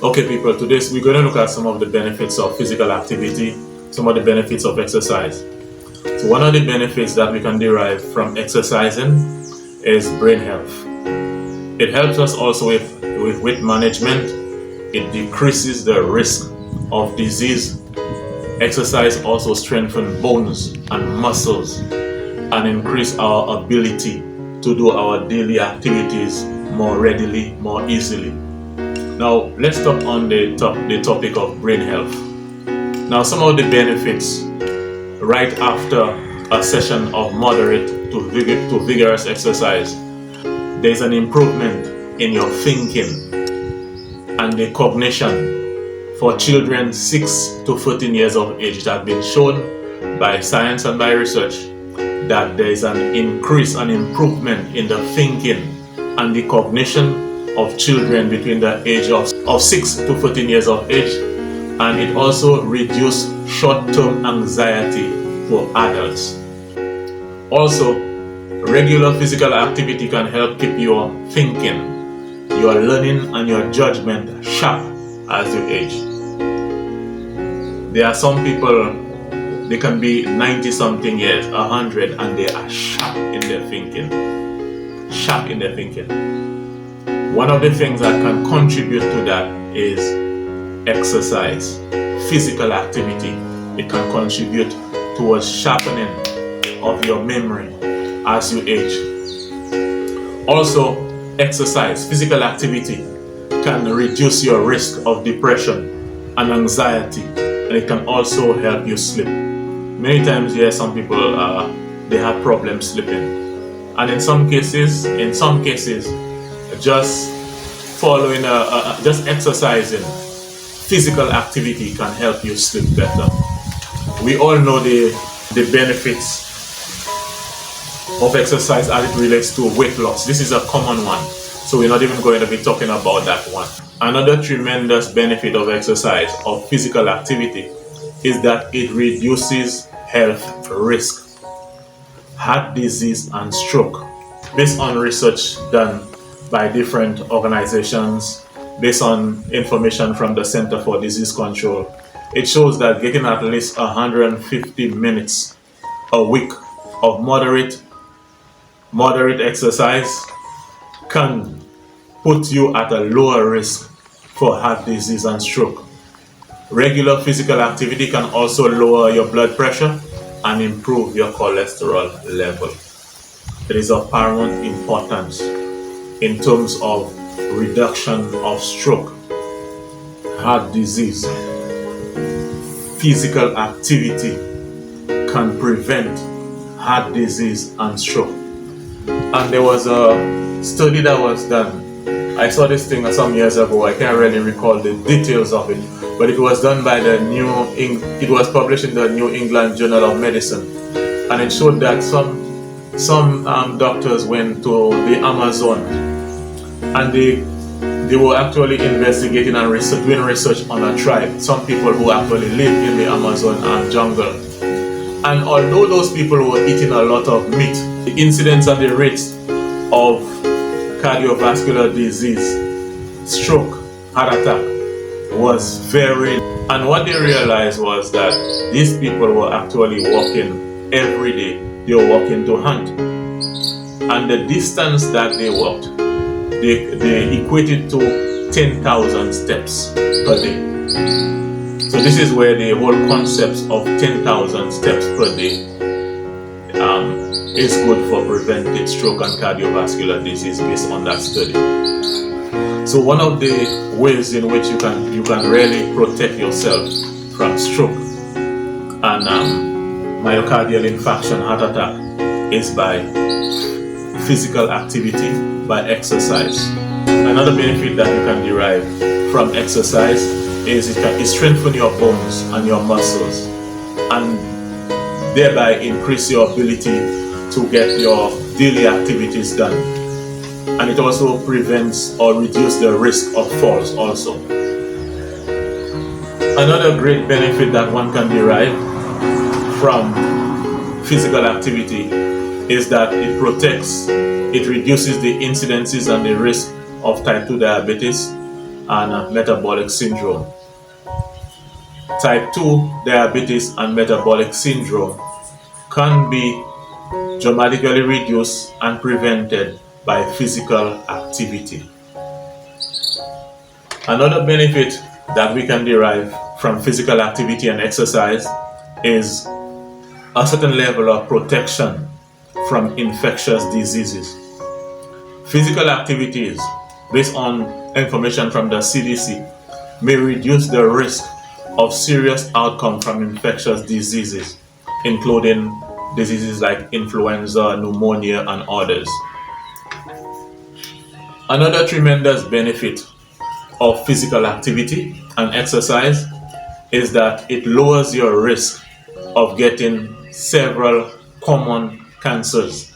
Okay, people, today we're going to look at some of the benefits of physical activity, some of the benefits of exercise. So, one of the benefits that we can derive from exercising is brain health. It helps us also with weight management, it decreases the risk of disease. Exercise also strengthens bones and muscles and increase our ability to do our daily activities more readily, more easily. Now, let's talk on the topic of brain health. Now, some of the benefits right after a session of moderate to vigorous exercise, there's an improvement in your thinking and the cognition. For children 6 to 14 years of age, it has been shown by science and by research that there is an increase, an improvement in the thinking and the cognition of children between the age of 6 to 14 years of age, and it also reduces short-term anxiety for adults. Also, regular physical activity can help keep your thinking, your learning and your judgment sharp as you age. There are some people, they can be 90 something years, 100, and they are sharp in their thinking. Sharp in their thinking. One of the things that can contribute to that is exercise, physical activity. It can contribute towards sharpening of your memory as you age. Also, exercise, physical activity can reduce your risk of depression and anxiety, and it can also help you sleep. Many times, some people they have problems sleeping, and in some cases, just following just exercising, physical activity can help you sleep better. We all know the benefits of exercise as it relates to weight loss. This is a common one, so we're not even going to be talking about that one. Another tremendous benefit of exercise, of physical activity, is that it reduces health risk, heart disease and stroke. Based on research done by different organizations, based on information from the Center for Disease Control, it shows that getting at least 150 minutes a week of moderate exercise can put you at a lower risk for heart disease and stroke. Regular physical activity can also lower your blood pressure and improve your cholesterol level. It is of paramount importance in terms of reduction of stroke, heart disease. Physical activity can prevent heart disease and stroke. And there was a study that was done. I saw this thing some years ago. I can't really recall the details of it, but it was done by it was published in the New England Journal of Medicine, and it showed that some doctors went to the Amazon, and they were actually investigating and doing research on a tribe, some people who actually live in the Amazon jungle. And although those people were eating a lot of meat, the incidence and the rates of cardiovascular disease, stroke, heart attack was very. And what they realized was that these people were actually walking every day. They were walking to hunt. And the distance that they walked, they equated to 10,000 steps per day. So this is where the whole concept of 10,000 steps per day is good for preventing stroke and cardiovascular disease based on that study. So one of the ways in which you can really protect yourself from stroke and myocardial infarction, heart attack, is by physical activity, by exercise. Another benefit that you can derive from exercise is it strengthens your bones and your muscles, and thereby increase your ability to get your daily activities done. And it also prevents or reduces the risk of falls also. Another great benefit that one can derive from physical activity is that it reduces the incidences and the risk of type 2 diabetes, and metabolic syndrome. Type 2 diabetes and metabolic syndrome can be dramatically reduced and prevented by physical activity. Another benefit that we can derive from physical activity and exercise is a certain level of protection from infectious diseases. Physical activities, based on information from the CDC, may reduce the risk of serious outcome from infectious diseases, including diseases like influenza, pneumonia, and others. Another tremendous benefit of physical activity and exercise is that it lowers your risk of getting several common cancers